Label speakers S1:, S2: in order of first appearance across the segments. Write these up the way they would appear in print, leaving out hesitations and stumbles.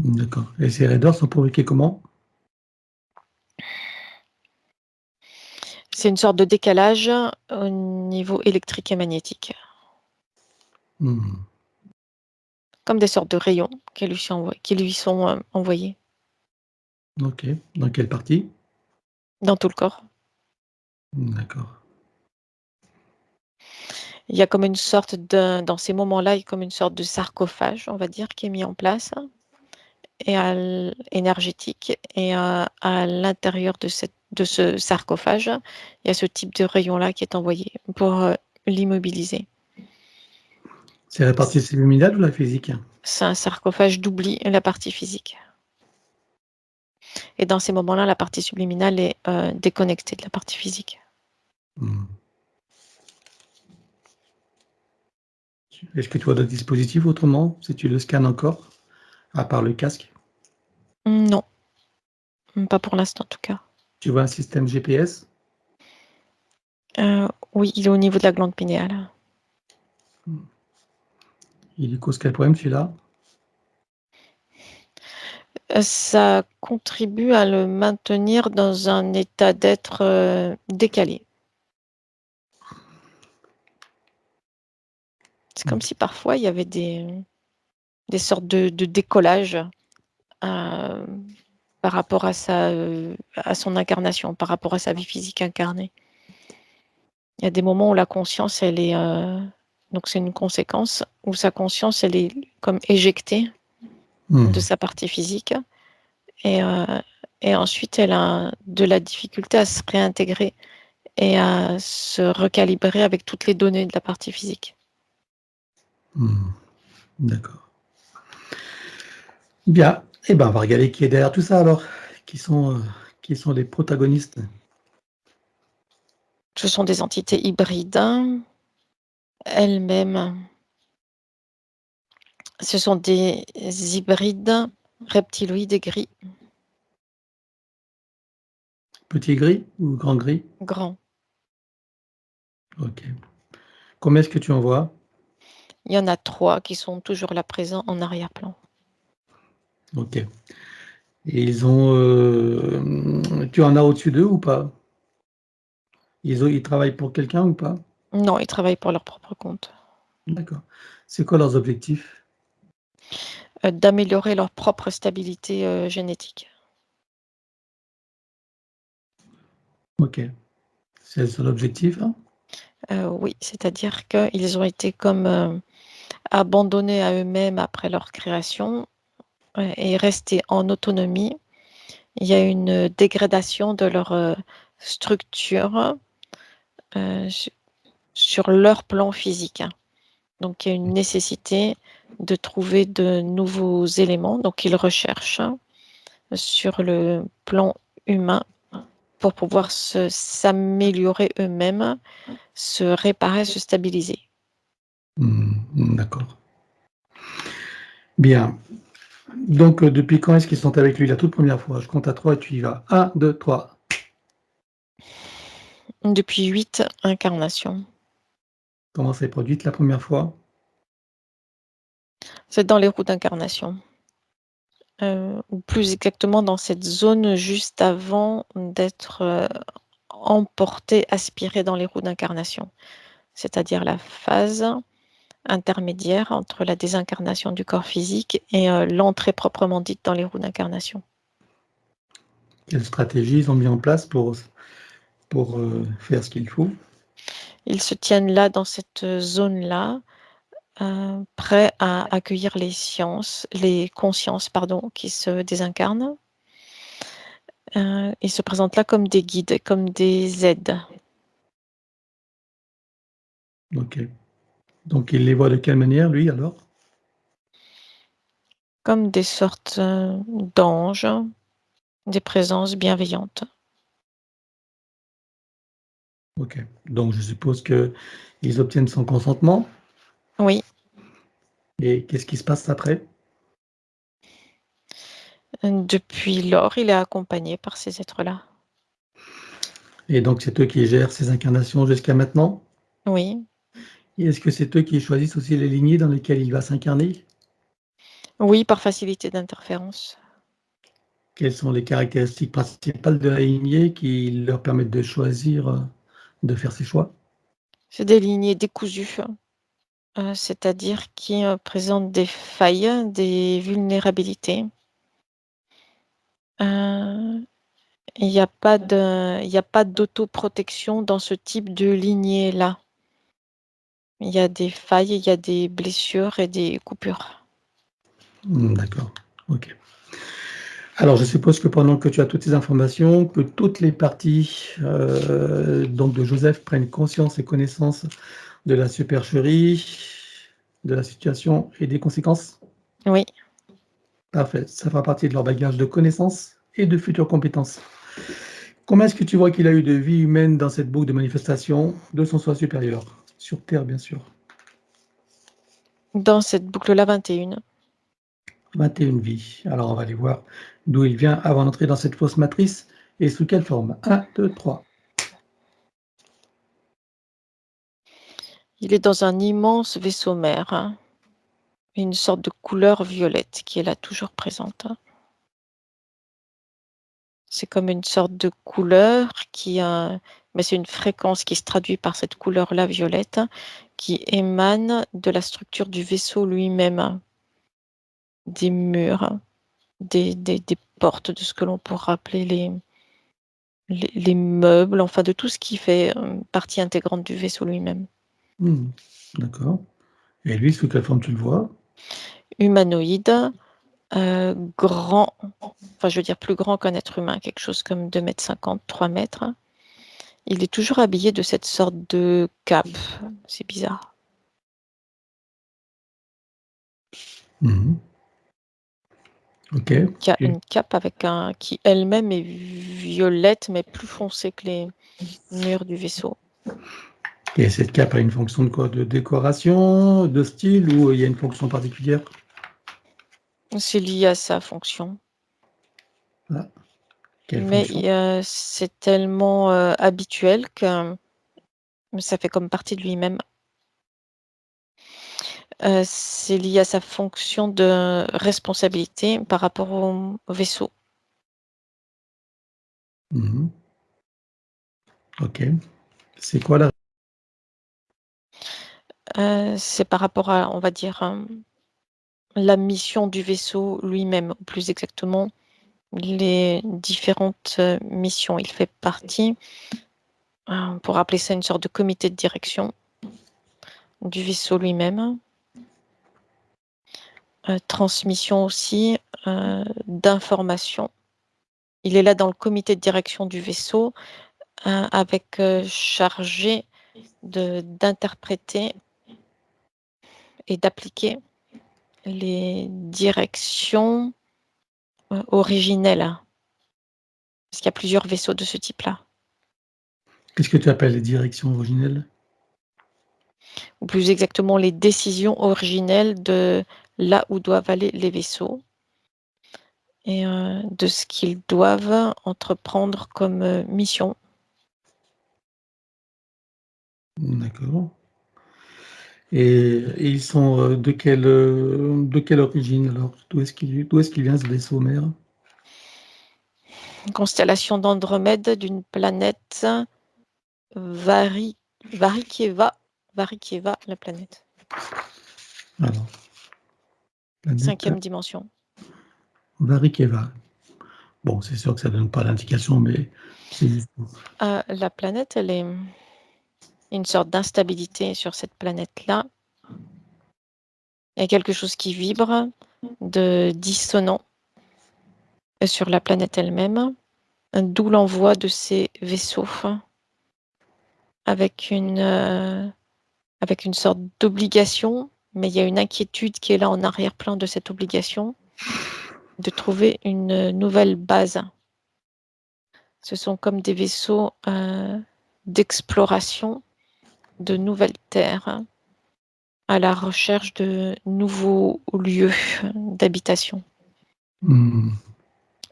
S1: D'accord. Et ces raideurs sont provoquées comment?
S2: C'est une sorte de décalage au niveau électrique et magnétique,
S1: Hmm.
S2: comme des sortes de rayons qui lui sont envoyés
S1: Ok. Dans quelle partie?
S2: dans tout le corps.
S1: D'accord.
S2: Il y a comme une sorte dans ces moments-là, il y a comme une sorte de sarcophage, on va dire, qui est mis en place, et énergétique. Et à l'intérieur de ce sarcophage, il y a ce type de rayon-là qui est envoyé pour l'immobiliser.
S1: C'est la partie subliminale ou la physique?
S2: C'est un sarcophage d'oubli, la partie physique. Et dans ces moments-là, la partie subliminale est déconnectée de la partie physique.
S1: Hmm. Est-ce que tu vois d'autres dispositifs autrement, si tu le scannes encore, à part le casque?
S2: Non, pas pour l'instant en tout cas.
S1: Tu vois un système GPS?
S2: Oui, il est au niveau de la glande pinéale.
S1: Il cause quel problème celui-là?
S2: Ça contribue à le maintenir dans un état d'être décalé. C'est comme si parfois il y avait des sortes de décollage par rapport à son incarnation, par rapport à sa vie physique incarnée. Il y a des moments où la conscience, elle est... donc c'est une conséquence, où sa conscience, elle est comme éjectée de sa partie physique. Et, et ensuite, elle a de la difficulté à se réintégrer et à se recalibrer avec toutes les données de la partie physique.
S1: D'accord. Bien. Eh ben, on va regarder qui est derrière tout ça alors. Qui sont les protagonistes?
S2: Ce sont des entités hybrides elles-mêmes. Ce sont des hybrides reptiloïdes et gris,
S1: Petit gris ou grand gris?
S2: grands.
S1: Ok. Combien est-ce que tu en vois?
S2: Il y en a 3 qui sont toujours là présents en arrière-plan.
S1: Ok. Et ils ont... tu en as au-dessus d'eux ou pas? Ils travaillent pour quelqu'un ou pas?
S2: Non, ils travaillent pour leur propre compte.
S1: D'accord. C'est quoi leurs objectifs?
S2: D'améliorer leur propre stabilité génétique.
S1: Ok. C'est le seul objectif, hein?
S2: Oui, c'est-à-dire qu'ils ont été comme abandonnés à eux-mêmes après leur création et restés en autonomie. Il y a une dégradation de leur structure sur leur plan physique. Donc, il y a une nécessité de trouver de nouveaux éléments. Donc, ils recherchent sur le plan humain pour pouvoir s'améliorer eux-mêmes, se réparer, se stabiliser.
S1: D'accord. Bien. Donc, depuis quand est-ce qu'ils sont avec lui la toute première fois? Je compte à 3 et tu y vas. 1, 2, 3.
S2: Depuis 8 incarnations.
S1: Comment s'est produite la première fois?
S2: C'est dans les roues d'incarnation. Ou plus exactement dans cette zone juste avant d'être emporté, aspiré dans les roues d'incarnation. C'est-à-dire la phase intermédiaire entre la désincarnation du corps physique et l'entrée proprement dite dans les roues d'incarnation.
S1: Quelle stratégie ils ont mis en place pour faire ce qu'il faut?
S2: Ils se tiennent là, dans cette zone-là, prêts à accueillir les consciences, pardon, qui se désincarnent. Ils se présentent là comme des guides, comme des aides.
S1: Ok. Donc, il les voit de quelle manière, lui, alors?
S2: Comme des sortes d'anges, des présences bienveillantes.
S1: Ok. Donc, je suppose qu'ils obtiennent son consentement.
S2: Oui,
S1: Et qu'est-ce qui se passe après?
S2: depuis lors, il est accompagné par ces êtres-là.
S1: Et donc, c'est eux qui gèrent ces incarnations jusqu'à maintenant?
S2: Oui,
S1: Et est-ce que c'est eux qui choisissent aussi les lignées dans lesquelles il va s'incarner?
S2: Oui, par facilité d'interférence.
S1: Quelles sont les caractéristiques principales de la lignée qui leur permettent de choisir, de faire ces choix?
S2: C'est des lignées décousues, c'est-à-dire qui présentent des failles, des vulnérabilités. Il n'y a pas d'autoprotection dans ce type de lignée-là. Il y a des failles, il y a des blessures et des coupures.
S1: D'accord, OK. Alors, je suppose que pendant que tu as toutes ces informations, que toutes les parties, donc de Joseph prennent conscience et connaissance de la supercherie, de la situation et des conséquences?
S2: Oui.
S1: Parfait, ça fera partie de leur bagage de connaissances et de futures compétences. Comment est-ce que tu vois qu'il a eu de vie humaine dans cette boucle de manifestation de son soi supérieur? Sur terre, bien sûr.
S2: Dans cette boucle-là, 21.
S1: 21 vies. Alors, on va aller voir d'où il vient avant d'entrer dans cette fausse matrice et sous quelle forme. 1, 2, 3.
S2: Il est dans un immense vaisseau mère, hein, une sorte de couleur violette qui est là toujours présente. C'est comme une sorte de couleur mais c'est une fréquence qui se traduit par cette couleur-là violette qui émane de la structure du vaisseau lui-même, des murs, des portes, de ce que l'on pourrait appeler les meubles, enfin de tout ce qui fait partie intégrante du vaisseau lui-même.
S1: D'accord. Et lui, sous quelle forme tu le vois?
S2: Humanoïde, grand, enfin je veux dire plus grand qu'un être humain, quelque chose comme 2,50 m, 3 mètres. Il est toujours habillé de cette sorte de cape. C'est bizarre.
S1: OK.
S2: Qui a une cape qui elle-même est violette, mais plus foncée que les murs du vaisseau.
S1: Et cette cape a une fonction de quoi? De décoration, de style ou il y a une fonction particulière?
S2: C'est lié à sa fonction.
S1: Ah, quelle
S2: Mais
S1: fonction?
S2: c'est tellement habituel que ça fait comme partie de lui-même. C'est lié à sa fonction de responsabilité par rapport au vaisseau.
S1: OK. C'est quoi la
S2: C'est par rapport à, on va dire, la mission du vaisseau lui-même, ou plus exactement, les différentes missions. Il fait partie, on pourrait appeler ça une sorte de comité de direction du vaisseau lui-même. Transmission aussi d'informations. Il est là dans le comité de direction du vaisseau avec chargé d'interpréter et d'appliquer les directions originelles. Parce qu'il y a plusieurs vaisseaux de ce type-là.
S1: Qu'est-ce que tu appelles les directions originelles?
S2: Ou plus exactement les décisions originelles de là où doivent aller les vaisseaux et de ce qu'ils doivent entreprendre comme mission.
S1: D'accord. Et ils sont, de quelle origine alors? D'où est-ce qu'il vient ce vaisseau mère?
S2: Une constellation d'Andromède d'une planète Vari, Varikieva, Varikieva, la planète.
S1: Alors, planète
S2: 5e dimension.
S1: Varikieva. Bon, c'est sûr que ça donne pas d'indication, mais c'est juste
S2: La planète, elle est une sorte d'instabilité sur cette planète-là. Il y a quelque chose qui vibre, de dissonant sur la planète elle-même, d'où l'envoi de ces vaisseaux avec avec une sorte d'obligation, mais il y a une inquiétude qui est là en arrière-plan de cette obligation, de trouver une nouvelle base. Ce sont comme des vaisseaux d'exploration de nouvelles terres à la recherche de nouveaux lieux d'habitation.
S1: mmh,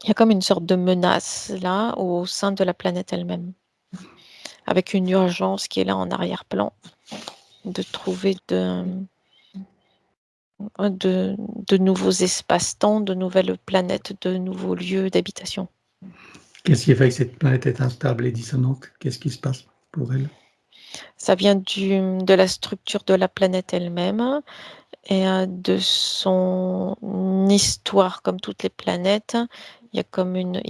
S2: Il y a comme une sorte de menace là au sein de la planète elle-même, avec une urgence qui est là en arrière-plan, de trouver de nouveaux espaces-temps, de nouvelles planètes, de nouveaux lieux d'habitation.
S1: Qu'est-ce qui fait que cette planète est instable et dissonante? Qu'est-ce qui se passe pour elle?
S2: Ça vient de la structure de la planète elle-même et de son histoire, comme toutes les planètes. Il y a comme il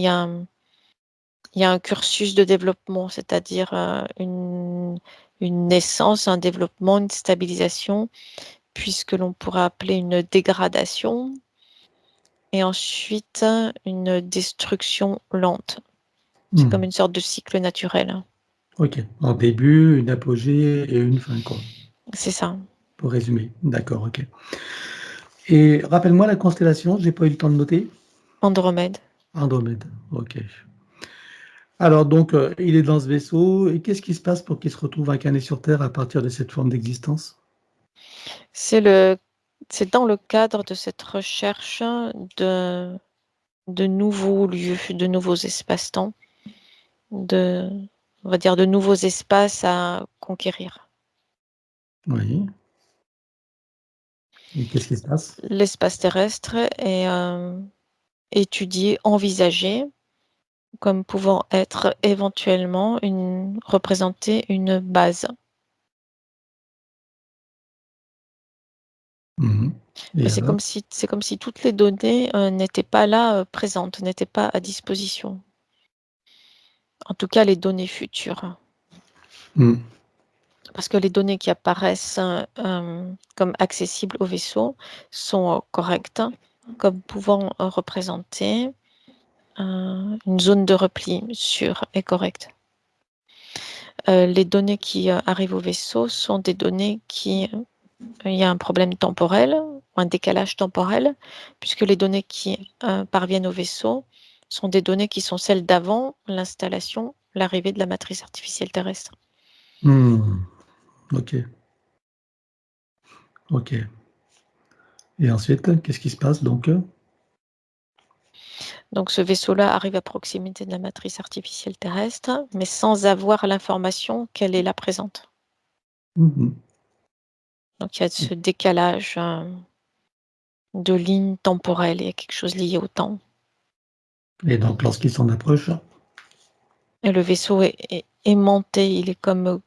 S2: y a un cursus de développement, c'est-à-dire une naissance, un développement, une stabilisation, puis ce que l'on pourrait appeler une dégradation, et ensuite une destruction lente. C'est comme une sorte de cycle naturel.
S1: Ok. En début, une apogée et une fin, quoi.
S2: C'est ça.
S1: Pour résumer. D'accord, ok. Et rappelle-moi la constellation, j'ai pas eu le temps de noter.
S2: Andromède.
S1: Andromède, ok. Alors donc, il est dans ce vaisseau, et qu'est-ce qui se passe pour qu'il se retrouve incarné sur Terre à partir de cette forme d'existence?
S2: C'est dans le cadre de cette recherche de nouveaux lieux, de nouveaux espaces-temps, on va dire de nouveaux espaces à conquérir.
S1: Oui. Et qu'est-ce qui se passe?
S2: L'espace terrestre est étudié, envisagé comme pouvant être éventuellement représenter une base.
S1: Et
S2: C'est
S1: alors?
S2: comme si toutes les données n'étaient pas là présentes, n'étaient pas à disposition. En tout cas, les données futures.
S1: Mm.
S2: Parce que les données qui apparaissent comme accessibles au vaisseau sont correctes, comme pouvant représenter une zone de repli sûre et correcte. Les données qui arrivent au vaisseau sont des données qui... il y a un problème temporel, un décalage temporel, puisque les données qui parviennent au vaisseau sont des données qui sont celles d'avant l'installation, l'arrivée de la matrice artificielle terrestre.
S1: Ok. Ok. Et ensuite, qu'est-ce qui se passe donc?
S2: Donc ce vaisseau-là arrive à proximité de la matrice artificielle terrestre, mais sans avoir l'information qu'elle est là présente.
S1: Mhm.
S2: Donc il y a ce décalage de lignes temporelles, il y a quelque chose lié au temps.
S1: Et donc, lorsqu'il s'en approche,
S2: Et le vaisseau est aimanté, il est comme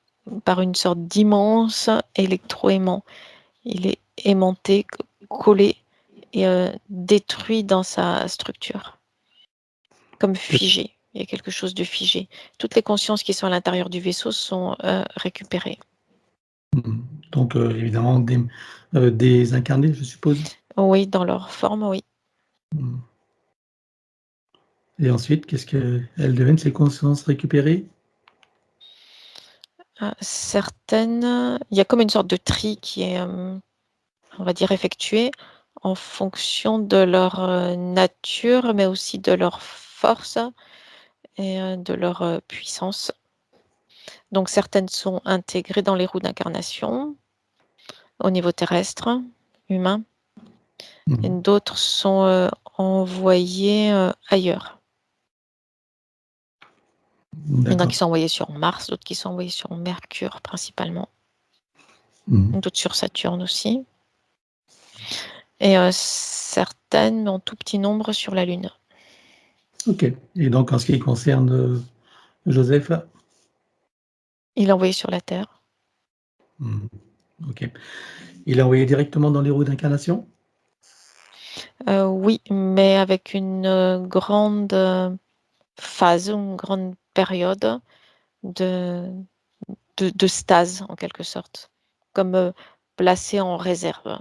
S2: par une sorte d'immense électroaimant. Il est aimanté, collé et détruit dans sa structure, comme figé. Il y a quelque chose de figé. Toutes les consciences qui sont à l'intérieur du vaisseau sont récupérées.
S1: donc évidemment désincarné, je suppose.
S2: Oui, dans leur forme, oui.
S1: Mm. Et ensuite, qu'est-ce qu'elles deviennent, ces consciences récupérées?
S2: Certaines, il y a comme une sorte de tri qui est, on va dire, effectué en fonction de leur nature, mais aussi de leur force et de leur puissance. Donc certaines sont intégrées dans les roues d'incarnation au niveau terrestre, humain, et
S1: Mhm.
S2: d'autres sont envoyées ailleurs. Il y en a qui
S1: D'accord.
S2: sont envoyés sur Mars, d'autres qui sont envoyés sur Mercure principalement,
S1: Mhm.
S2: d'autres sur Saturne aussi, et certaines, mais en tout petit nombre, sur la Lune.
S1: Ok. Et donc, en ce qui concerne Joseph,
S2: Il est envoyé sur la Terre.
S1: mhm. Ok. Il est envoyé directement dans les roues d'incarnation?
S2: Oui, mais avec une grande phase, une grande période de, de stase, en quelque sorte, comme placé en réserve.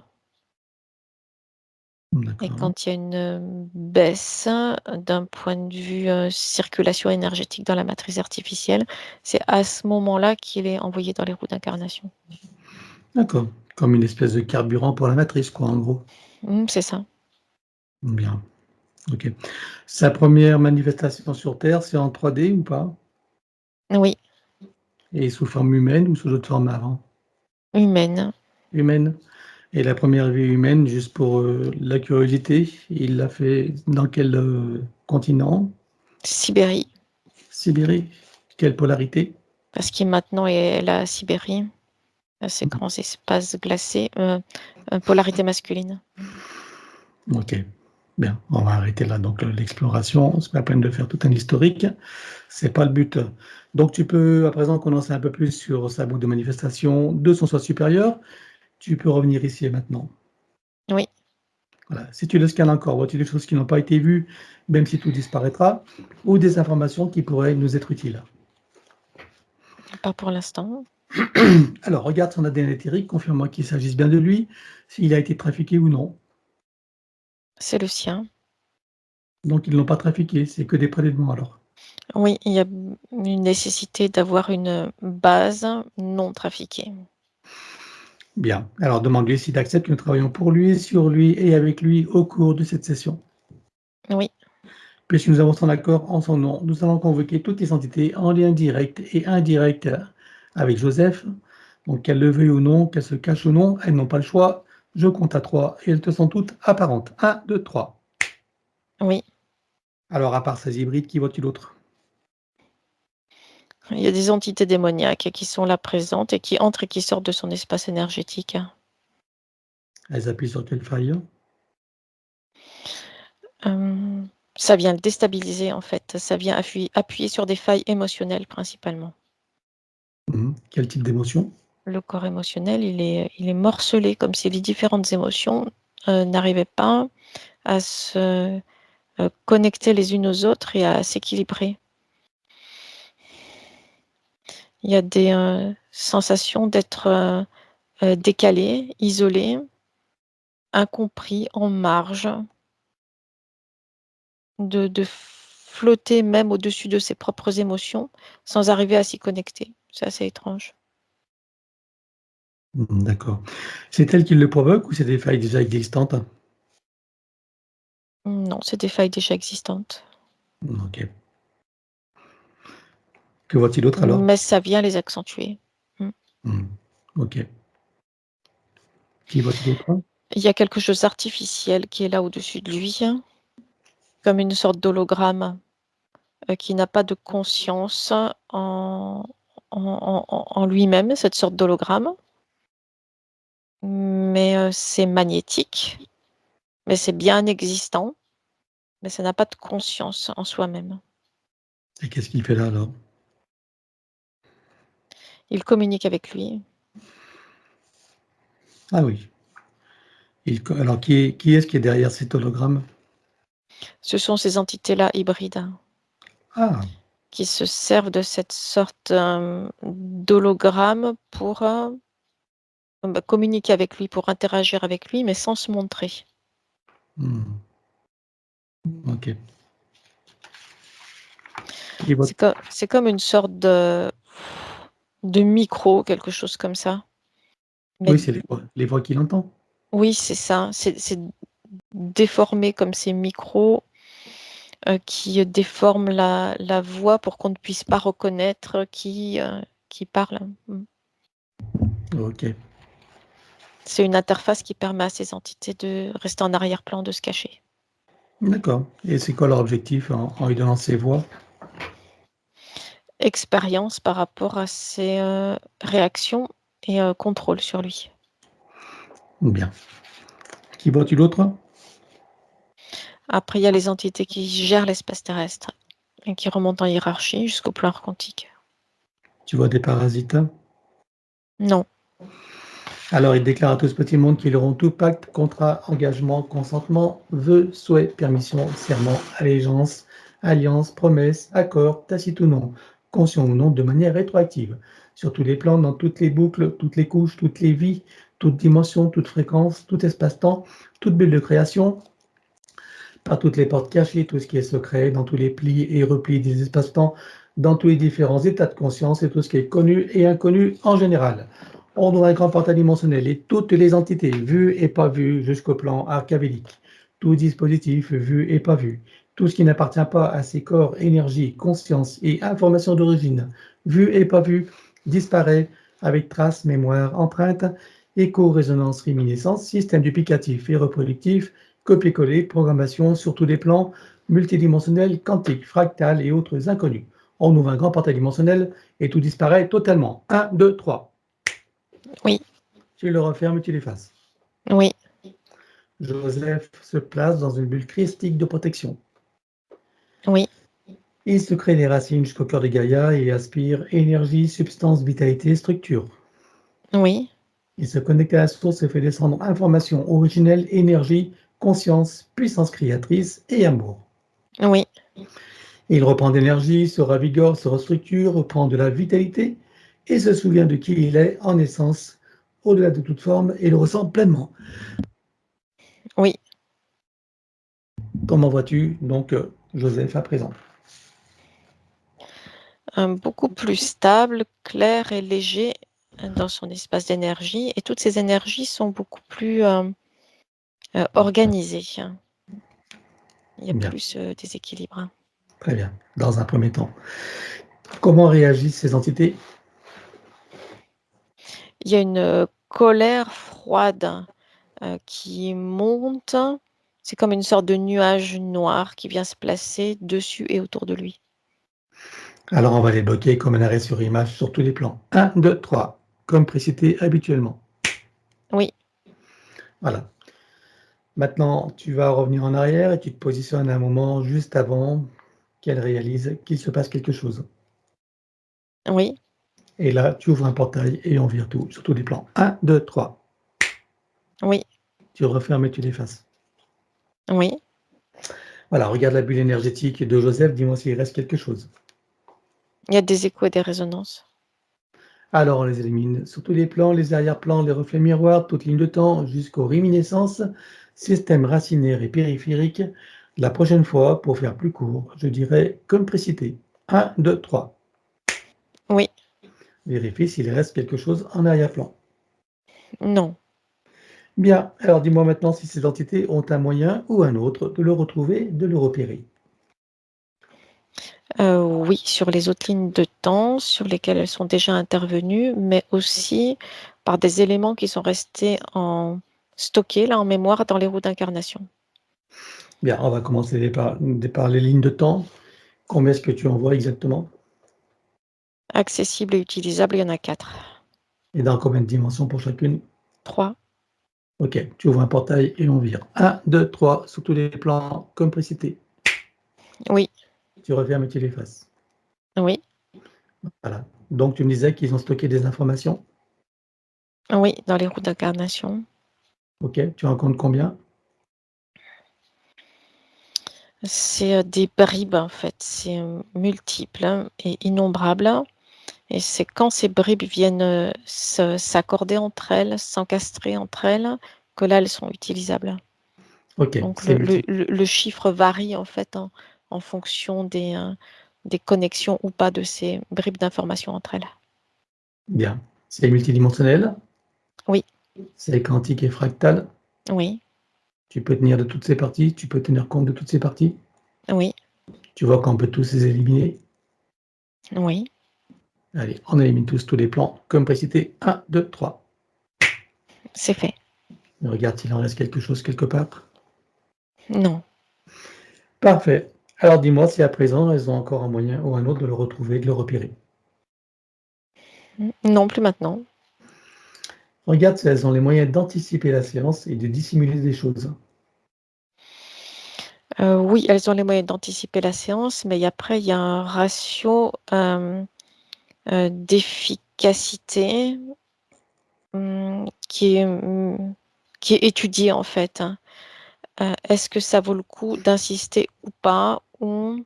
S2: Et
S1: D'accord.
S2: quand il y a une baisse d'un point de vue circulation énergétique dans la matrice artificielle, c'est à ce moment-là qu'il est envoyé dans les roues d'incarnation.
S1: D'accord. Comme une espèce de carburant pour la matrice, quoi, en gros.
S2: C'est ça.
S1: Bien. Ok. Sa première manifestation sur Terre, c'est en 3D ou pas?
S2: Oui,
S1: Et sous forme humaine ou sous d'autres formes avant?
S2: humaine.
S1: Humaine. Et la première vie humaine, juste pour la curiosité, il l'a fait dans quel continent?
S2: Sibérie,
S1: Sibérie? Quelle polarité?
S2: parce qu'il maintenant est la Sibérie. Ces grands espaces glacés, polarité masculine.
S1: Ok, bien, on va arrêter là. Donc l'exploration, c'est pas la peine de faire tout un historique, c'est pas le but. Donc tu peux à présent commencer un peu plus sur sa boucle de manifestation de son soi supérieur. Tu peux revenir ici et maintenant.
S2: Oui,
S1: Voilà. Si tu le scannes encore, vois-tu des choses qui n'ont pas été vues, même si tout disparaîtra, ou des informations qui pourraient nous être utiles.
S2: pas pour l'instant.
S1: Alors, regarde son ADN éthérique, confirme-moi qu'il s'agisse bien de lui, s'il a été trafiqué ou non.
S2: C'est le sien.
S1: Donc, ils ne l'ont pas trafiqué, c'est que des prélèvements alors.
S2: Oui, il y a une nécessité d'avoir une base non trafiquée.
S1: Bien. Alors, demande-lui s'il accepte que nous travaillons pour lui, sur lui et avec lui au cours de cette session.
S2: Oui,
S1: Puisque nous avons son accord en son nom, nous allons convoquer toutes les entités en lien direct et indirect avec Joseph. Donc, qu'elles le veuillent ou non, qu'elles se cachent ou non, elles n'ont pas le choix. Je compte à 3 et elles te sont toutes apparentes. 1, 2, 3.
S2: oui.
S1: Alors, à part ces hybrides, qui vois-tu d'autre?
S2: Il y a des entités démoniaques qui sont là présentes et qui entrent et qui sortent de son espace énergétique.
S1: Elles appuient sur quelle faille?
S2: Ça vient le déstabiliser en fait. Ça vient appuyer sur des failles émotionnelles principalement.
S1: Quel type d'émotion?
S2: Le corps émotionnel, il est morcelé comme si les différentes émotions n'arrivaient pas à se connecter les unes aux autres et à s'équilibrer. Il y a des sensations d'être décalé, isolé, incompris, en marge, de flotter même au-dessus de ses propres émotions sans arriver à s'y connecter. C'est assez étrange.
S1: D'accord. C'est elle qui le provoque ou c'est des failles déjà existantes?
S2: Non, c'est des failles déjà existantes.
S1: Ok. Que voit-il d'autre alors?
S2: Mais ça vient les accentuer.
S1: Hmm. Ok. Qui voit-il d'autre?
S2: Il y a quelque chose d'artificiel qui est là au-dessus de lui, comme une sorte d'hologramme qui n'a pas de conscience en lui-même, cette sorte d'hologramme. Mais c'est magnétique, mais c'est bien existant, mais ça n'a pas de conscience en soi-même.
S1: Et qu'est-ce qu'il fait là alors?
S2: Il communique avec lui.
S1: Ah oui. Alors, qui est-ce qui est derrière cet hologramme?
S2: Ce sont ces entités-là hybrides
S1: Ah,
S2: qui se servent de cette sorte d'hologramme pour communiquer avec lui, pour interagir avec lui, mais sans se montrer.
S1: hmm. Ok. Qui voit...
S2: C'est comme une sorte de micro, quelque chose comme ça. Mais
S1: Oui, c'est les voix qu'il entend.
S2: oui, c'est ça. C'est déformé comme ces micros qui déforment la voix pour qu'on ne puisse pas reconnaître qui parle.
S1: Ok.
S2: C'est une interface qui permet à ces entités de rester en arrière-plan, de se cacher.
S1: D'accord. Et c'est quoi leur objectif en lui donnant ces voix?
S2: Expérience par rapport à ses réactions et contrôle sur lui.
S1: Bien. Qui voit-il d'autre?
S2: Après, il y a les entités qui gèrent l'espace terrestre et qui remontent en hiérarchie jusqu'au plan quantique.
S1: Tu vois des parasites?
S2: Non,
S1: Alors, il déclare à tout ce petit monde qu'ils auront tout pacte, contrat, engagement, consentement, vœu, souhait, permission, serment, allégeance, alliance, promesse, accord, tacite ou non, conscient ou non, de manière rétroactive, sur tous les plans, dans toutes les boucles, toutes les couches, toutes les vies, toutes dimensions, toutes fréquences, tout espace-temps, toute bulle de création, par toutes les portes cachées, tout ce qui est secret, dans tous les plis et replis des espaces-temps, dans tous les différents états de conscience et tout ce qui est connu et inconnu en général. On ouvre un grand portail dimensionnel et toutes les entités, vues et pas vues, jusqu'au plan archavélique. Tout dispositif vu et pas vu. Tout ce qui n'appartient pas à ces corps, énergie, conscience et information d'origine, vu et pas vu, disparaît avec traces, mémoire, empreinte, écho, résonance, réminiscence, système duplicatif et reproductif, copier-coller, programmation sur tous les plans, multidimensionnels, quantiques, fractales et autres inconnus. On ouvre un grand portail dimensionnel et tout disparaît totalement. 1, 2, 3.
S2: Oui.
S1: Tu le refermes et tu l'effaces.
S2: Oui.
S1: Joseph se place dans une bulle christique de protection.
S2: Oui.
S1: Il se crée des racines jusqu'au cœur de Gaïa et aspire énergie, substance, vitalité, structure.
S2: Oui.
S1: Il se connecte à la source et fait descendre information originelle, énergie, conscience, puissance créatrice et amour.
S2: Oui.
S1: Il reprend d'énergie, se ravigore, se restructure, reprend de la vitalité et se souvient de qui il est en essence, au-delà de toute forme, et le ressent pleinement.
S2: Oui.
S1: Comment vois-tu donc Joseph à présent?
S2: Beaucoup plus stable, clair et léger dans son espace d'énergie. Et toutes ces énergies sont beaucoup plus organisées. Il y a
S1: Bien,
S2: plus déséquilibre.
S1: très bien. Dans un premier temps, comment réagissent ces entités?
S2: Il y a une colère froide qui monte. C'est comme une sorte de nuage noir qui vient se placer dessus et autour de lui.
S1: Alors on va les bloquer comme un arrêt sur image sur tous les plans. 1, 2, 3, comme précité habituellement.
S2: Oui.
S1: Voilà. Maintenant, tu vas revenir en arrière et tu te positionnes à un moment juste avant qu'elle réalise qu'il se passe quelque chose.
S2: Oui.
S1: Et là, tu ouvres un portail et on vire tout sur tous les plans. 1, 2, 3.
S2: Oui.
S1: Tu refermes et tu l'effaces.
S2: Oui.
S1: Voilà, regarde la bulle énergétique de Joseph, dis-moi s'il reste quelque chose.
S2: Il y a des échos et des résonances.
S1: Alors on les élimine sur tous les plans, les arrière-plans, les reflets miroirs, toute ligne de temps, jusqu'aux réminiscences, système racinaire et périphérique. La prochaine fois, pour faire plus court, je dirais comme précité. 1, 2, 3.
S2: Oui.
S1: Vérifie s'il reste quelque chose en arrière-plan.
S2: Non.
S1: Bien, alors dis-moi maintenant si ces entités ont un moyen ou un autre de le retrouver, de le repérer.
S2: Oui, sur les autres lignes de temps sur lesquelles elles sont déjà intervenues, mais aussi par des éléments qui sont restés stockés là en mémoire dans les roues d'incarnation.
S1: Bien, on va commencer par les lignes de temps. Combien est-ce que tu en vois exactement?
S2: Accessibles et utilisables, il y en a 4.
S1: Et dans combien de dimensions pour chacune?
S2: 3.
S1: Ok, tu ouvres un portail et on vire. 1, 2, 3, sur tous les plans, comme précité.
S2: Oui.
S1: Tu refermes et tu l'effaces.
S2: Oui.
S1: Voilà. Donc tu me disais qu'ils ont stocké des informations.
S2: Oui, dans les roues d'incarnation.
S1: Ok, tu en comptes combien?
S2: C'est des bribes en fait, c'est multiple et innombrable. Et c'est quand ces bribes viennent s'accorder entre elles, s'encastrer entre elles, que là elles sont utilisables.
S1: Ok,
S2: Donc
S1: c'est multiple.
S2: le chiffre varie en fait en fonction des connexions ou pas de ces bribes d'informations entre elles.
S1: Bien. C'est multidimensionnel,
S2: Oui.
S1: c'est quantique et fractal.
S2: Oui.
S1: Tu peux tenir de toutes ces parties, tu peux tenir compte de toutes ces parties.
S2: Oui.
S1: Tu vois qu'on peut tous les éliminer.
S2: Oui.
S1: Allez, on élimine tous les plans, comme précité. 1, 2, 3.
S2: C'est fait.
S1: Regarde s'il en reste quelque chose quelque part.
S2: Non.
S1: Parfait. Alors dis-moi si à présent elles ont encore un moyen ou un autre de le retrouver, de le repérer.
S2: Non, plus maintenant.
S1: Regarde si elles ont les moyens d'anticiper la séance et de dissimuler des choses.
S2: Oui, elles ont les moyens d'anticiper la séance, mais après, il y a un ratio d'efficacité qui est étudié en fait, hein. Est-ce que ça vaut le coup d'insister ou pas, ou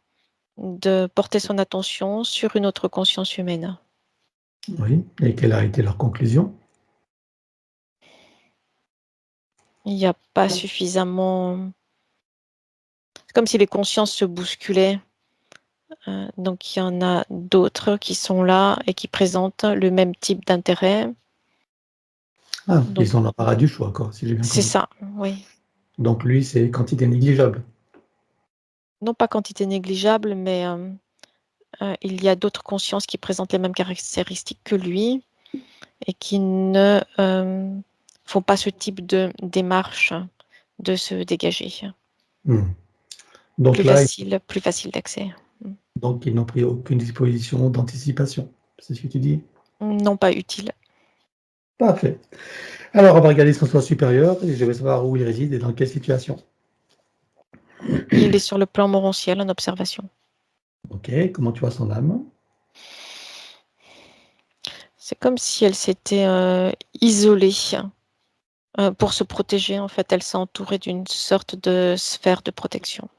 S2: de porter son attention sur une autre conscience humaine?
S1: Oui, et quelle a été leur conclusion?
S2: Il n'y a pas suffisamment. C'est comme si les consciences se bousculaient. Donc il y en a d'autres qui sont là et qui présentent le même type d'intérêt.
S1: Ah,
S2: Donc
S1: ils ont l'embarras du choix, quoi, si j'ai bien
S2: c'est
S1: compris.
S2: ça, oui.
S1: Donc lui, c'est quantité négligeable.
S2: Non pas quantité négligeable, mais il y a d'autres consciences qui présentent les mêmes caractéristiques que lui et qui ne font pas ce type de démarche de se dégager.
S1: Hmm. Donc là,
S2: Plus facile d'accès.
S1: donc ils n'ont pris aucune disposition d'anticipation. C'est ce que tu dis?
S2: Non pas utile.
S1: Parfait. Alors, on va regarder son soi supérieur et je vais savoir où il réside et dans quelle situation.
S2: Il est sur le plan morontiel en observation.
S1: Ok, comment tu vois son âme?
S2: C'est comme si elle s'était isolée pour se protéger. En fait, elle s'est entourée d'une sorte de sphère de protection.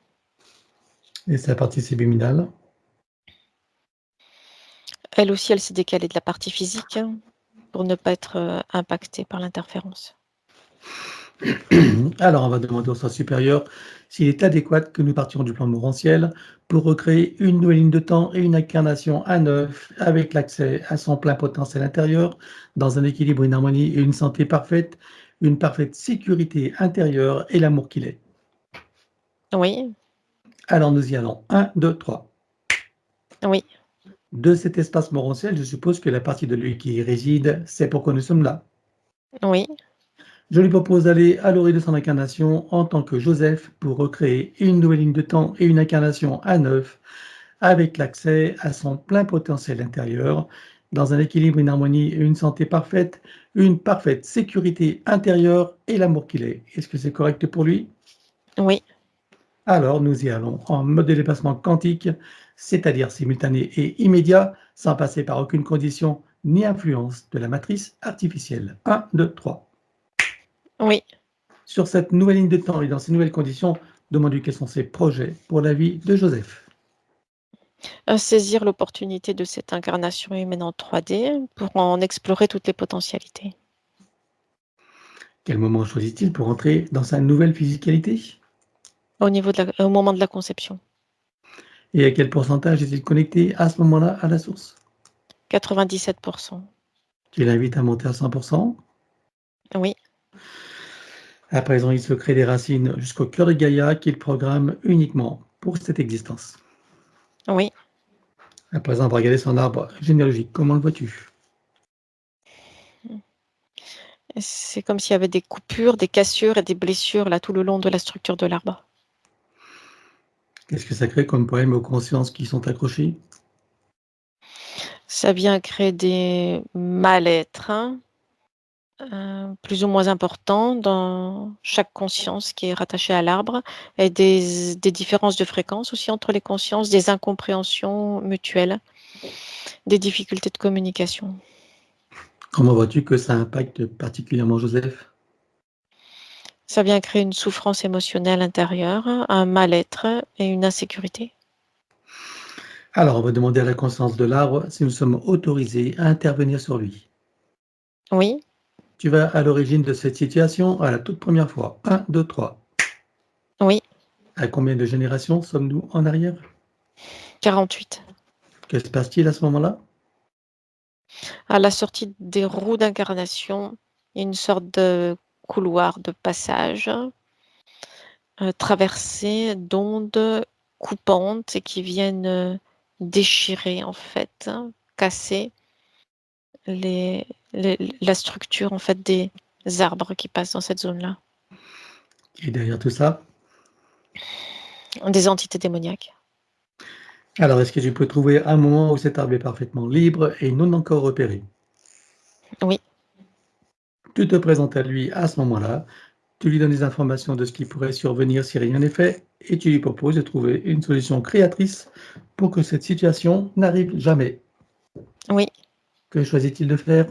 S1: Et sa partie subliminale?
S2: Elle aussi, elle s'est décalée de la partie physique pour ne pas être impactée par l'interférence.
S1: Alors, on va demander au soi supérieur s'il est adéquat que nous partions du plan mouranttiel pour recréer une nouvelle ligne de temps et une incarnation à neuf avec l'accès à son plein potentiel intérieur dans un équilibre, une harmonie et une santé parfaite, une parfaite sécurité intérieure et l'amour qu'il est.
S2: Oui,
S1: Alors, nous y allons. 1, 2, 3.
S2: oui,
S1: De cet espace mouranttiel, je suppose que la partie de lui qui y réside, c'est pourquoi nous sommes là.
S2: oui,
S1: Je lui propose d'aller à l'orée de son incarnation en tant que Joseph pour recréer une nouvelle ligne de temps et une incarnation à neuf avec l'accès à son plein potentiel intérieur dans un équilibre, une harmonie et une santé parfaite, une parfaite sécurité intérieure et l'amour qu'il est. Est-ce que c'est correct pour lui?
S2: oui.
S1: Alors nous y allons en mode de déplacement quantique, c'est-à-dire simultané et immédiat, sans passer par aucune condition ni influence de la matrice artificielle. 1, 2, 3.
S2: Oui,
S1: Sur cette nouvelle ligne de temps et dans ces nouvelles conditions, demande-lui quels sont ses projets pour la vie de Joseph.
S2: saisir l'opportunité de cette incarnation humaine en 3D pour en explorer toutes les potentialités.
S1: Quel moment choisit-il pour entrer dans sa nouvelle physicalité?
S2: Au moment de la conception.
S1: Et à quel pourcentage est-il connecté à ce moment-là à la source?
S2: 97%.
S1: Tu l'invites à monter à 100%.
S2: Oui,
S1: À présent, il se crée des racines jusqu'au cœur de Gaïa qu'il programme uniquement pour cette existence.
S2: oui.
S1: À présent, on va regarder son arbre généalogique. Comment le vois-tu?
S2: C'est comme s'il y avait des coupures, des cassures et des blessures là tout le long de la structure de l'arbre.
S1: Qu'est-ce que ça crée comme poème aux consciences qui sont accrochées?
S2: Ça vient créer des mal-être, hein, plus ou moins importants dans chaque conscience qui est rattachée à l'arbre et des différences de fréquence aussi entre les consciences, des incompréhensions mutuelles, des difficultés de communication.
S1: Comment vois-tu que ça impacte particulièrement Joseph?
S2: Ça vient créer une souffrance émotionnelle intérieure, un mal-être et une insécurité.
S1: Alors, on va demander à la conscience de l'arbre si nous sommes autorisés à intervenir sur lui.
S2: Oui,
S1: Tu vas à l'origine de cette situation à la toute première fois. 1, 2, 3.
S2: oui,
S1: À combien de générations sommes-nous en arrière?
S2: 48.
S1: Que se passe-t-il à ce moment-là?
S2: À la sortie des roues d'incarnation, il y a une sorte de couloir de passage traversé d'ondes coupantes et qui viennent déchirer en fait, hein, casser les, la structure en fait des arbres qui passent dans cette zone-là,
S1: Et derrière tout ça?
S2: des entités démoniaques.
S1: Alors, est-ce que tu peux trouver un moment où cet arbre est parfaitement libre et non encore repéré?
S2: Oui,
S1: Tu te présentes à lui à ce moment-là, tu lui donnes des informations de ce qui pourrait survenir si rien n'est fait, et tu lui proposes de trouver une solution créatrice pour que cette situation n'arrive jamais.
S2: oui,
S1: Que choisit-il de faire?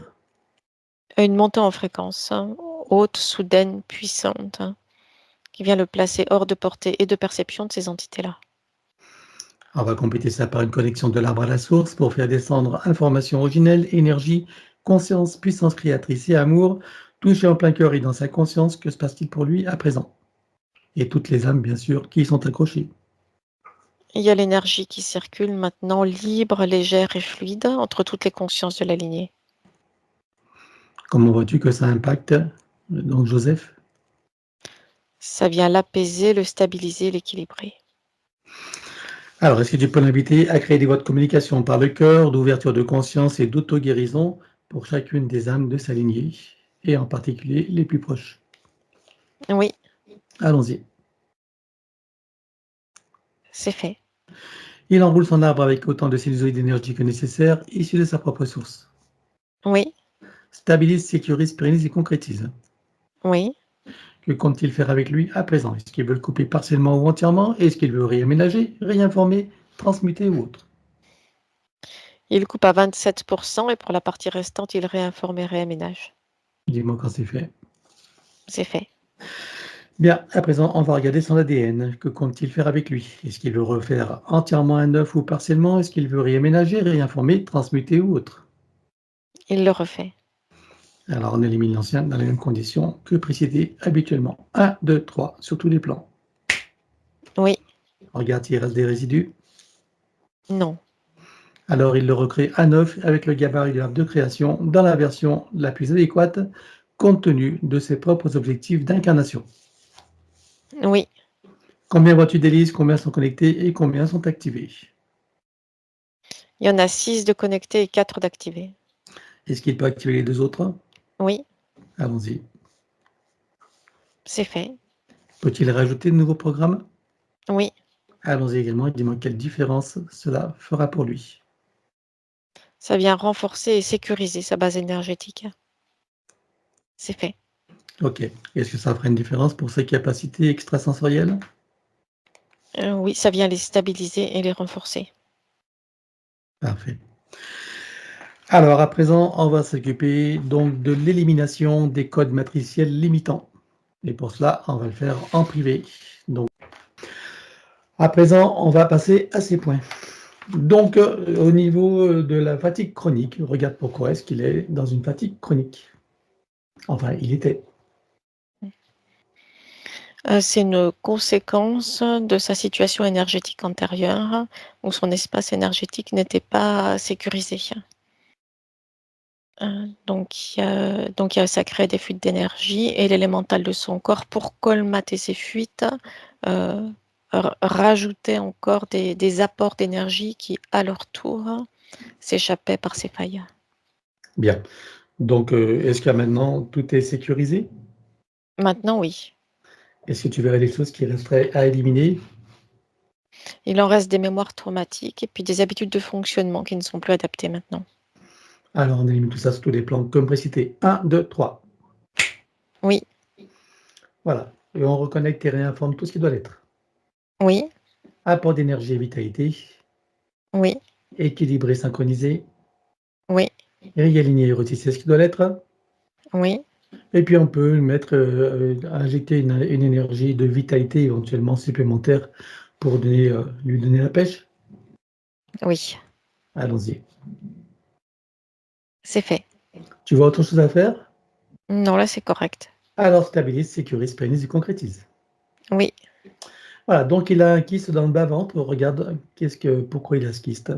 S2: une montée en fréquence, hein, haute, soudaine, puissante, hein, qui vient le placer hors de portée et de perception de ces entités-là.
S1: On va compléter ça par une connexion de l'arbre à la source pour faire descendre information originelle, énergie, conscience, puissance créatrice et amour, touché en plein cœur et dans sa conscience. Que se passe-t-il pour lui à présent? Et toutes les âmes, bien sûr, qui y sont accrochées.
S2: Il y a l'énergie qui circule maintenant libre, légère et fluide entre toutes les consciences de la lignée.
S1: Comment vois-tu que ça impacte donc Joseph?
S2: Ça vient l'apaiser, le stabiliser, l'équilibrer.
S1: Alors, est-ce que tu peux l'inviter à créer des voies de communication par le cœur, d'ouverture de conscience et d'auto-guérison pour chacune des âmes de sa lignée, et en particulier les plus proches?
S2: Oui,
S1: Allons-y.
S2: c'est fait.
S1: Il enroule son arbre avec autant de sinusoïdes d'énergie que nécessaire, issus de sa propre source.
S2: Oui,
S1: stabilise, sécurise, pérennise et concrétise.
S2: Oui.
S1: Que compte-t-il faire avec lui à présent? Est-ce qu'il veut le couper partiellement ou entièrement? Est-ce qu'il veut réaménager, réinformer, transmuter ou autre?
S2: Il coupe à 27% et pour la partie restante, il réinforme et réaménage.
S1: Dis-moi quand c'est fait.
S2: C'est fait.
S1: Bien, à présent, on va regarder son ADN. Que compte-t-il faire avec lui? Est-ce qu'il veut refaire entièrement un œuf ou partiellement? Est-ce qu'il veut réaménager, réinformer, transmuter ou autre?
S2: Il le refait.
S1: Alors, on élimine l'ancien dans les mêmes conditions que précédé habituellement. 1, 2, 3, sur tous les plans.
S2: Oui.
S1: Regarde s'il reste des résidus.
S2: Non.
S1: Alors, il le recrée à neuf avec le gabarit de l'œuvre de création dans la version la plus adéquate compte tenu de ses propres objectifs d'incarnation.
S2: Oui.
S1: Combien vois-tu d'hélices? Combien sont connectés et combien sont activés?
S2: Il y en a 6 de connectés et 4 d'activés.
S1: Est-ce qu'il peut activer les deux autres?
S2: Oui.
S1: Allons-y.
S2: C'est fait.
S1: Peut-il rajouter de nouveaux programmes?
S2: Oui.
S1: Allons-y également et dis-moi quelle différence cela fera pour lui.
S2: Ça vient renforcer et sécuriser sa base énergétique. C'est fait.
S1: Ok. Est-ce que ça fera une différence pour ses capacités extrasensorielles?
S2: Oui, ça vient les stabiliser et les renforcer.
S1: Parfait. Alors, à présent, on va s'occuper donc de l'élimination des codes matriciels limitants. Et pour cela, on va le faire en privé. Donc, à présent, on va passer à ces points. Donc, au niveau de la fatigue chronique, regarde pourquoi est-ce qu'il est dans une fatigue chronique. Enfin, il était.
S2: C'est une conséquence de sa situation énergétique antérieure où son espace énergétique n'était pas sécurisé. Ça crée des fuites d'énergie et l'élémental de son corps, pour colmater ces fuites, rajoutait encore des apports d'énergie qui, à leur tour, s'échappaient par ces failles.
S1: Bien. Donc, est-ce que maintenant tout est sécurisé?
S2: Maintenant, oui.
S1: Est-ce que tu verrais des choses qui resteraient à éliminer?
S2: Il en reste des mémoires traumatiques et puis des habitudes de fonctionnement qui ne sont plus adaptées maintenant.
S1: Alors, on élimine tout ça sur tous les plans, comme précité. 1, 2, 3.
S2: Oui,
S1: Voilà. Et on reconnecte et réinforme tout ce qui doit l'être.
S2: oui,
S1: Apport d'énergie et vitalité,
S2: oui,
S1: équilibré, synchronisé,
S2: oui,
S1: réaligné et retissé ce qui doit l'être.
S2: oui,
S1: Et puis on peut mettre, injecter une énergie de vitalité éventuellement supplémentaire pour donner, lui donner la pêche.
S2: oui.
S1: Allons-y.
S2: C'est fait.
S1: Tu vois autre chose à faire?
S2: Non, là, c'est correct.
S1: Alors stabilise, sécurise, pérennise et concrétise.
S2: Oui.
S1: Voilà, donc il a un kyste dans le bas-ventre. Regarde, pourquoi il a ce kyste?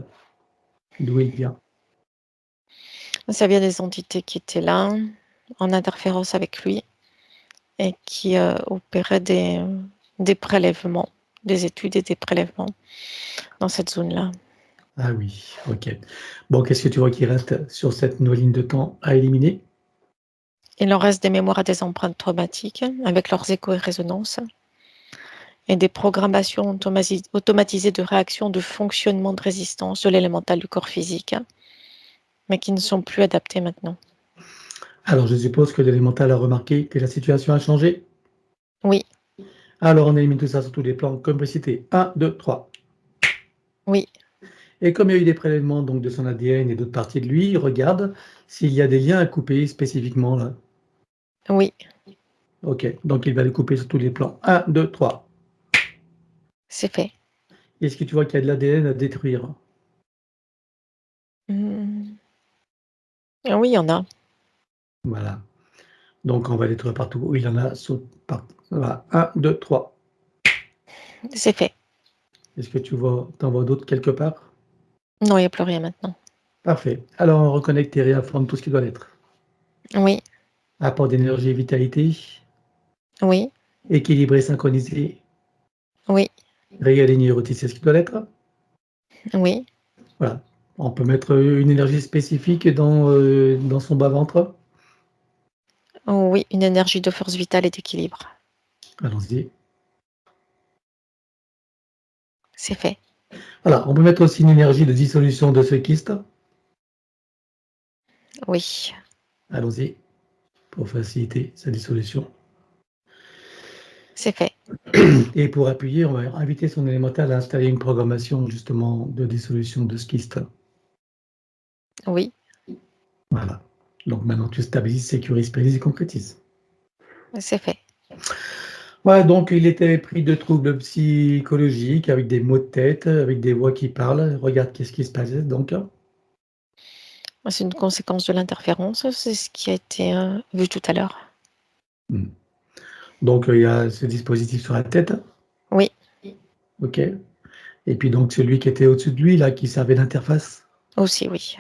S1: D'où il vient?
S2: Ça vient des entités qui étaient là, en interférence avec lui, et qui opéraient des prélèvements, des études et des prélèvements dans cette zone-là.
S1: Ah oui, OK. Bon, qu'est-ce que tu vois qui reste sur cette nouvelle ligne de temps à éliminer?
S2: Il en reste des mémoires et des empreintes traumatiques, avec leurs échos et résonances, et des programmations automatisées de réaction, de fonctionnement, de résistance de l'élémental du corps physique, mais qui ne sont plus adaptées maintenant.
S1: Alors je suppose que l'élémental a remarqué que la situation a changé?
S2: Oui,
S1: Alors on élimine tout ça sur tous les plans comme précité. 1, 2, 3.
S2: oui,
S1: Et comme il y a eu des prélèvements donc de son ADN et d'autres parties de lui, regarde s'il y a des liens à couper spécifiquement là.
S2: oui,
S1: OK, donc il va les couper sur tous les plans. 1, 2, 3.
S2: c'est fait.
S1: Est-ce que tu vois qu'il y a de l'ADN à détruire?
S2: Ah oui, il y en a.
S1: Voilà. Donc on va détruire partout où il y en a voilà. 1, 2, 3.
S2: C'est fait.
S1: Est-ce que tu vois, t'en vois d'autres quelque part?
S2: Non, il n'y a plus rien maintenant.
S1: Parfait. Alors on reconnecte et réinforme tout ce qui doit l'être.
S2: Oui,
S1: Apport d'énergie et vitalité,
S2: oui,
S1: équilibré, synchronisé,
S2: oui,
S1: réaligné, retissé ce qui doit l'être.
S2: oui.
S1: Voilà. On peut mettre une énergie spécifique dans son bas-ventre.
S2: Oh oui, une énergie de force vitale et d'équilibre.
S1: Allons-y.
S2: C'est fait.
S1: Voilà, on peut mettre aussi une énergie de dissolution de ce kyste.
S2: Oui.
S1: Allons-y, pour faciliter sa dissolution.
S2: C'est fait.
S1: Et pour appuyer, on va inviter son élémentaire à installer une programmation justement de dissolution de schiste.
S2: Oui,
S1: Voilà. Donc maintenant, tu stabilises, sécurises, périses et concrétises.
S2: c'est fait.
S1: Ouais, donc il était pris de troubles psychologiques, avec des maux de tête, avec des voix qui parlent. Regarde qu'est-ce qui se passait donc.
S2: C'est une conséquence de l'interférence, c'est ce qui a été vu tout à l'heure.
S1: Hmm. Donc il y a ce dispositif sur la tête.
S2: Oui,
S1: OK. Et puis donc celui qui était au-dessus de lui, là, qui servait d'interface.
S2: aussi, oui.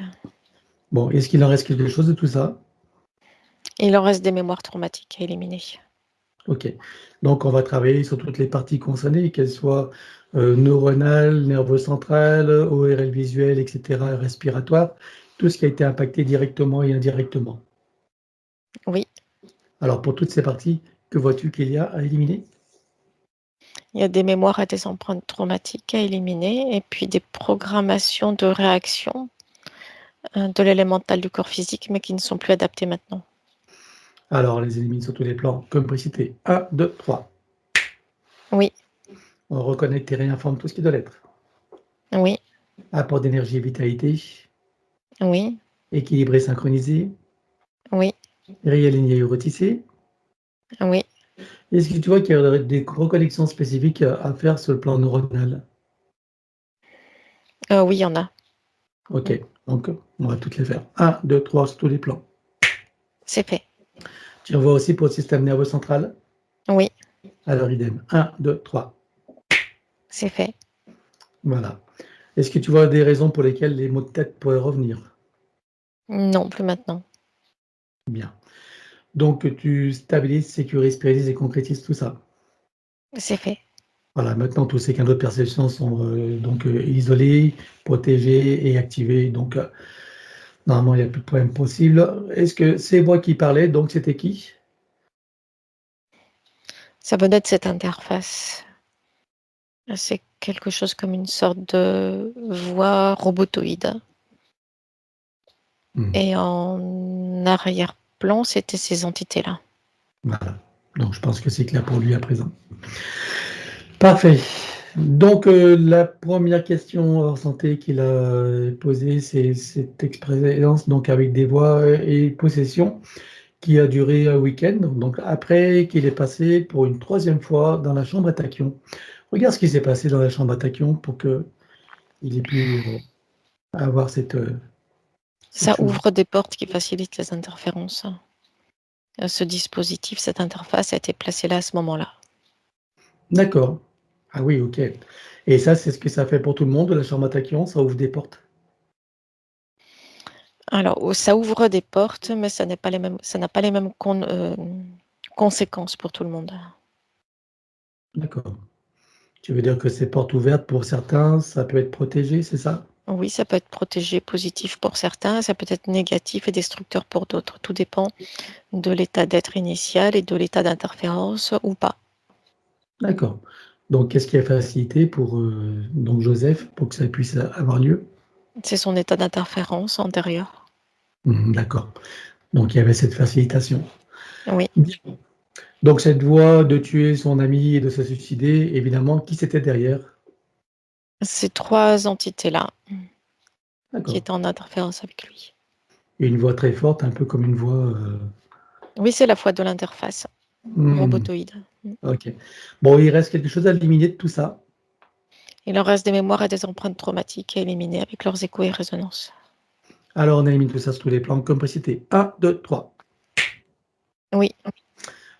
S1: Bon, est-ce qu'il en reste quelque chose de tout ça?
S2: Il en reste des mémoires traumatiques à éliminer.
S1: OK. Donc on va travailler sur toutes les parties concernées, qu'elles soient, neuronales, nerveux central, ORL visuel et cetera, respiratoire, tout ce qui a été impacté directement et indirectement.
S2: Oui,
S1: Alors pour toutes ces parties, que vois-tu qu'il y a à éliminer?
S2: il y a des mémoires à des empreintes traumatiques à éliminer et puis des programmations de réaction de l'élémental du corps physique, mais qui ne sont plus adaptées maintenant.
S1: Alors on les élimine sur tous les plans, comme précité. 1, 2, 3.
S2: Oui,
S1: On reconnecte et réinforme tout ce qui doit l'être.
S2: oui,
S1: Apport d'énergie et vitalité,
S2: oui,
S1: équilibré, synchronisé,
S2: oui,
S1: réaligné et retissé.
S2: oui.
S1: Est-ce que tu vois qu'il y aurait des reconnexions spécifiques à faire sur le plan neuronal?
S2: Oui, il y en a.
S1: OK, donc on va toutes les faire. 1, 2, 3 sur tous les plans.
S2: C'est fait.
S1: Tu en vois aussi pour le système nerveux central?
S2: Oui,
S1: Alors idem. 1, 2, 3.
S2: c'est fait.
S1: Voilà. Est-ce que tu vois des raisons pour lesquelles les maux de tête pourraient revenir?
S2: Non, plus maintenant.
S1: Bien. Donc tu stabilises, sécurises, périodises et concrétises tout ça.
S2: C'est fait.
S1: Voilà, maintenant tous ces canaux de perception sont, donc isolés, protégés et activés, donc normalement il n'y a plus de problème possible. Est-ce que ces voix qui parlaient, donc c'était qui?
S2: Ça venait de cette interface. C'est quelque chose comme une sorte de voix robotoïde.
S1: Mmh.
S2: Et en arrière-plan, c'était ces entités-là.
S1: Voilà. Donc je pense que c'est clair pour lui à présent. Parfait. Donc la première question hors santé qu'il a posée, c'est cette expérience donc avec des voix et possessions qui a duré un week-end. Donc après qu'il est passé pour une troisième fois dans la chambre à tachyon. Regarde ce qui s'est passé dans la chambre à tachyon pour qu'il ait pu, avoir cette
S2: Ça
S1: chose.
S2: ouvre des portes qui facilitent les interférences. Ce dispositif, cette interface a été placée là à ce moment-là.
S1: D'accord. Ah oui, OK. Et ça, c'est ce que ça fait pour tout le monde, la chambre à tachyon, ça ouvre des portes?
S2: Alors, ça ouvre des portes, mais ça n'a pas les mêmes conséquences pour tout le monde.
S1: D'accord. Tu veux dire que ces portes ouvertes, pour certains, ça peut être protégé, c'est ça?
S2: Oui, ça peut être protégé, positif pour certains, ça peut être négatif et destructeur pour d'autres. Tout dépend de l'état d'être initial et de l'état d'interférence ou pas.
S1: D'accord. Donc qu'est-ce qui a facilité pour, donc Joseph, pour que ça puisse avoir lieu?
S2: C'est son état d'interférence antérieur.
S1: Mmh, d'accord. Donc il y avait cette facilitation.
S2: Oui,
S1: Bien. Donc cette voie de tuer son ami et de se suicider, évidemment, qui c'était derrière?
S2: ces trois entités-là qui
S1: D'accord.
S2: étaient en interférence avec lui.
S1: Et une voix très forte, un peu comme une voix,
S2: Oui, c'est la foi de l'interface
S1: mmh,
S2: robotoïde.
S1: OK. Bon, il reste quelque chose à éliminer de tout ça.
S2: Il en reste des mémoires et des empreintes traumatiques à éliminer avec leurs échos et résonances.
S1: Alors on élimine tout ça sur tous les plans comme précité. 1, 2, 3.
S2: Oui,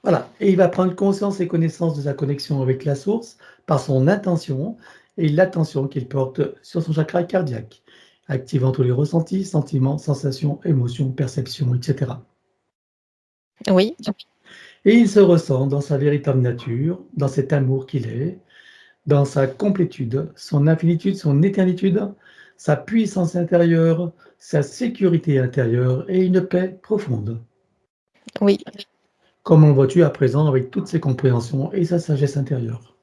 S1: Voilà, et il va prendre conscience et connaissance de sa connexion avec la source par son intention et l'attention qu'il porte sur son chakra cardiaque, activant tous les ressentis, sentiments, sensations, émotions, perceptions, etc.
S2: oui,
S1: Et il se ressent dans sa véritable nature, dans cet amour qu'il est, dans sa complétude, son infinitude, son éternitude, sa puissance intérieure, sa sécurité intérieure et une paix profonde.
S2: oui.
S1: Comment vois-tu à présent avec toutes ses compréhensions et sa sagesse intérieure?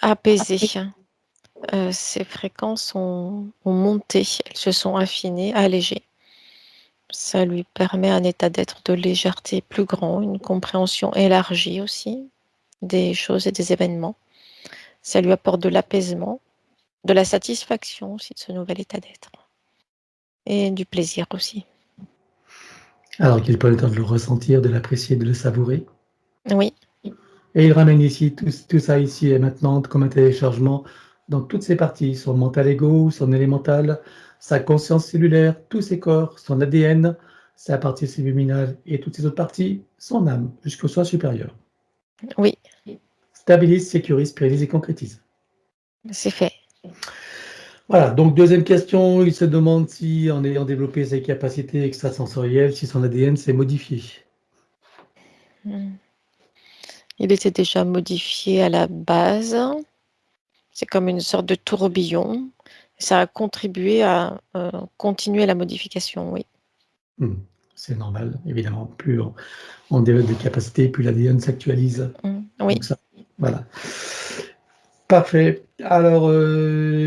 S2: Apaisé. Ces fréquences ont monté, elles se sont affinées, allégées. Ça lui permet un état d'être de légèreté plus grand, une compréhension élargie aussi des choses et des événements. Ça lui apporte de l'apaisement, de la satisfaction aussi de ce nouvel état d'être. Et du plaisir aussi.
S1: Alors qu'il prend le temps de le ressentir, de l'apprécier, de le savourer.
S2: Oui,
S1: Et il ramène ici tout ça ici et maintenant comme un téléchargement dans toutes ses parties, son mental ego, son élémental, sa conscience cellulaire, tous ses corps, son ADN, sa partie subliminale et toutes ses autres parties, son âme, jusqu'au soi supérieur.
S2: oui,
S1: Stabilise, sécurise, spiralise et concrétise.
S2: c'est fait.
S1: Voilà, donc deuxième question, il se demande si en ayant développé ses capacités extrasensorielles, si son ADN s'est modifié.
S2: Hmm. Il était déjà modifié à la base. C'est comme une sorte de tourbillon. Ça a contribué à continuer la modification, oui.
S1: C'est normal, évidemment. Plus on développe des capacités, plus l'ADN s'actualise.
S2: Oui,
S1: Donc ça, voilà. Parfait. Alors,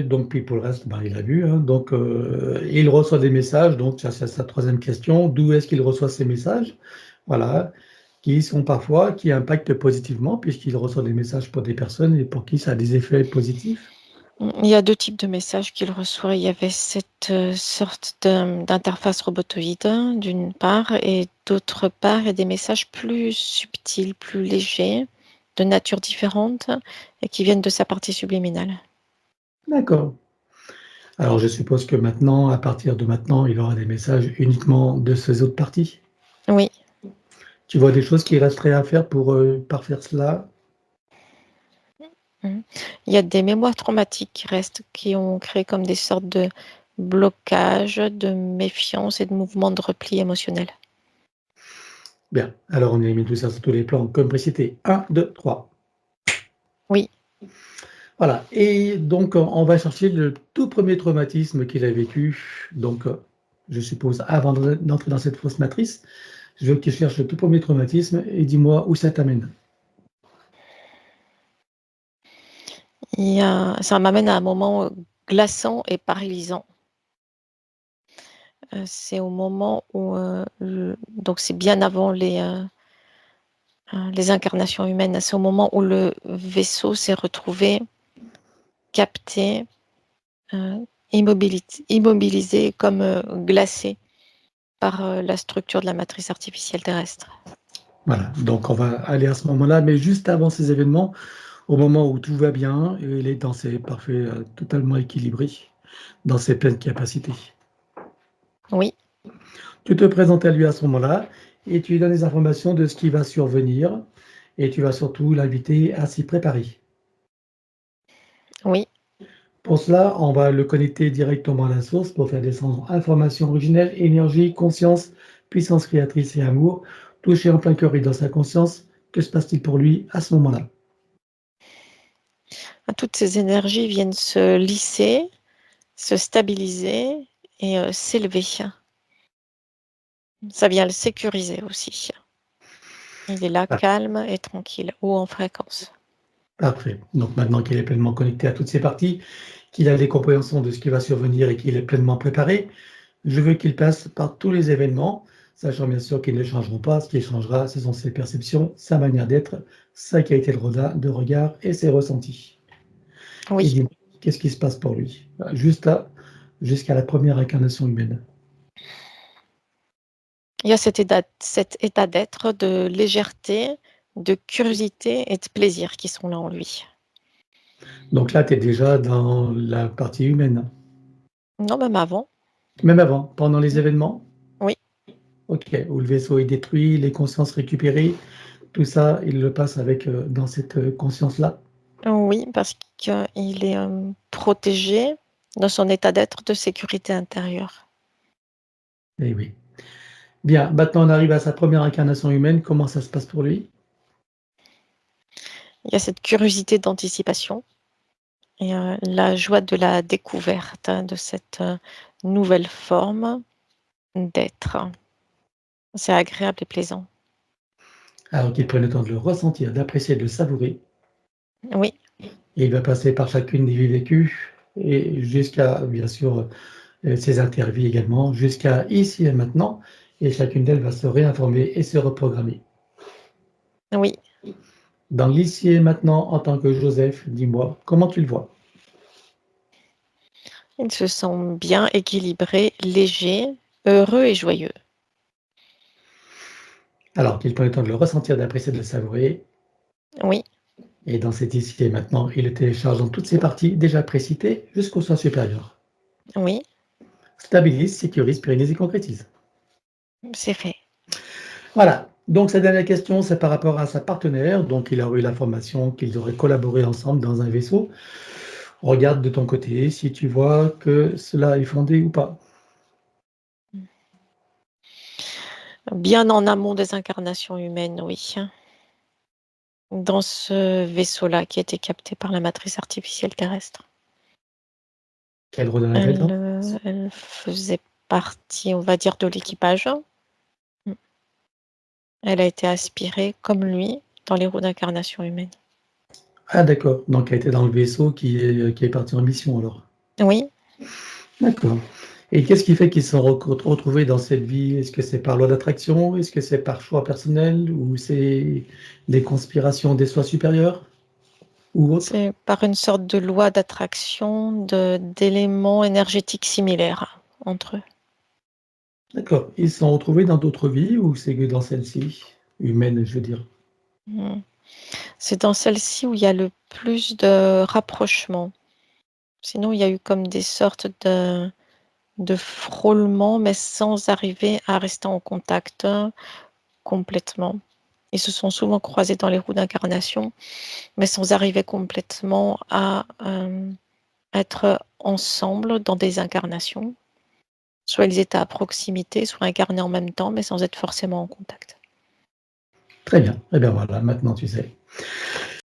S1: donc, puis pour le reste, ben, il a vu. Hein. Donc, il reçoit des messages. Donc, ça, c'est sa troisième question. D'où est-ce qu'il reçoit ces messages? Voilà. Qui impactent positivement, puisqu'il reçoit des messages pour des personnes et pour qui ça a des effets positifs.
S2: il y a deux types de messages qu'il reçoit. Il y avait cette sorte d'interface robotoïde, d'une part, et d'autre part, il y a des messages plus subtils, plus légers, de nature différente, et qui viennent de sa partie subliminale.
S1: D'accord. Alors, je suppose que maintenant, à partir de maintenant, il aura des messages uniquement de ces autres parties.
S2: Oui,
S1: Tu vois des choses qui resteraient à faire pour parfaire cela?
S2: il y a des mémoires traumatiques qui restent, qui ont créé comme des sortes de blocages, de méfiance et de mouvements de repli émotionnel.
S1: Bien. Alors, on élimine tout ça sur tous les plans, comme précité. 1, 2, 3.
S2: Oui,
S1: Voilà. Et donc, on va chercher le tout premier traumatisme qu'il a vécu. Donc, je suppose, avant d'entrer dans cette fausse matrice, je veux que tu cherches le tout premier traumatisme et dis-moi où ça t'amène.
S2: ça m'amène à un moment glaçant et paralysant. C'est au moment où, donc c'est bien avant les incarnations humaines, c'est au moment où le vaisseau s'est retrouvé capté, immobilisé, comme glacé par la structure de la matrice artificielle terrestre.
S1: Voilà. Donc, on va aller à ce moment-là, mais juste avant ces événements, au moment où tout va bien, et il est dans ses parfaits, totalement équilibré, dans ses pleines capacités.
S2: Oui,
S1: Tu te présentes à lui à ce moment-là et tu lui donnes des informations de ce qui va survenir et tu vas surtout l'inviter à s'y préparer.
S2: oui,
S1: Pour cela, on va le connecter directement à la source pour faire descendre information originelle, énergie, conscience, puissance créatrice et amour, toucher en plein cœur et dans sa conscience. Que se passe-t-il pour lui à ce moment-là?
S2: toutes ces énergies viennent se lisser, se stabiliser et s'élever. Ça vient le sécuriser aussi. Il est là
S1: Ah,
S2: calme et tranquille, ou en fréquence.
S1: parfait. Donc maintenant qu'il est pleinement connecté à toutes ces parties, qu'il a les compréhensions de ce qui va survenir et qu'il est pleinement préparé, je veux qu'il passe par tous les événements, sachant bien sûr qu'ils ne changeront pas. Ce qui changera, ce sont ses perceptions, sa manière d'être, sa qualité de regard et ses ressentis. Et
S2: Oui,
S1: dis-moi, qu'est-ce qui se passe pour lui? Juste là, jusqu'à la première incarnation humaine.
S2: il y a cet état d'être, de légèreté, de curiosité et de plaisir qui sont là en lui.
S1: Donc là, tu es déjà dans la partie humaine.
S2: Non, même avant.
S1: Même avant, pendant les événements?
S2: Oui,
S1: Ok, où le vaisseau est détruit, les consciences récupérées, tout ça, il le passe avec dans cette conscience-là.
S2: oui, parce qu'il est protégé dans son état d'être de sécurité intérieure.
S1: Eh oui. Bien, maintenant on arrive à sa première incarnation humaine. Comment ça se passe pour lui?
S2: Il y a cette curiosité d'anticipation et la joie de la découverte de cette nouvelle forme d'être. C'est agréable et plaisant.
S1: Alors qu'il prenne le temps de le ressentir, d'apprécier, de le savourer.
S2: Oui,
S1: Et il va passer par chacune des vies vécues et jusqu'à, bien sûr, ces interviews également, jusqu'à ici et maintenant, et chacune d'elles va se réinformer et se reprogrammer.
S2: Oui,
S1: Dans l'ici et maintenant, en tant que Joseph, dis-moi, comment tu le vois?
S2: il se sent bien, équilibré, léger, heureux et joyeux.
S1: Alors qu'il prend le temps de le ressentir, d'apprécier, de le savourer,
S2: Oui,
S1: et dans cet ici et maintenant, il le télécharge dans toutes ses parties déjà précitées jusqu'au soi supérieur.
S2: oui,
S1: Stabilise, sécurise, pérennise et concrétise.
S2: c'est fait.
S1: Voilà. Donc, sa dernière question, c'est par rapport à sa partenaire. Donc, il a eu l'information qu'ils auraient collaboré ensemble dans un vaisseau. Regarde de ton côté si tu vois que cela est fondé ou pas.
S2: Bien en amont des incarnations humaines, oui. Dans ce vaisseau-là qui a été capté par la matrice artificielle terrestre.
S1: Quel rôle en avait-elle dans?
S2: Elle faisait partie, on va dire, de l'équipage. Mm. Elle a été aspirée, comme lui, dans les roues d'incarnation humaine.
S1: Ah d'accord, donc elle était dans le vaisseau qui est parti en mission alors.
S2: Oui,
S1: D'accord. Et qu'est-ce qui fait qu'ils se sont retrouvés dans cette vie? Est-ce que c'est par loi d'attraction? Est-ce que c'est par choix personnel? Ou c'est des conspirations des soi supérieurs? Ou autres?
S2: c'est par une sorte de loi d'attraction d'éléments énergétiques similaires entre eux.
S1: D'accord. Ils se sont retrouvés dans d'autres vies ou c'est que dans celle-ci? Humaine, je veux dire.
S2: Mm. C'est dans celle-ci où il y a le plus de rapprochement. Sinon, il y a eu comme des sortes de frôlements, mais sans arriver à rester en contact complètement. Ils se sont souvent croisés dans les roues d'incarnation, mais sans arriver complètement à être ensemble dans des incarnations. Soit ils étaient à proximité, soit incarnés en même temps, mais sans être forcément en contact.
S1: Très bien. Eh bien voilà, maintenant tu sais.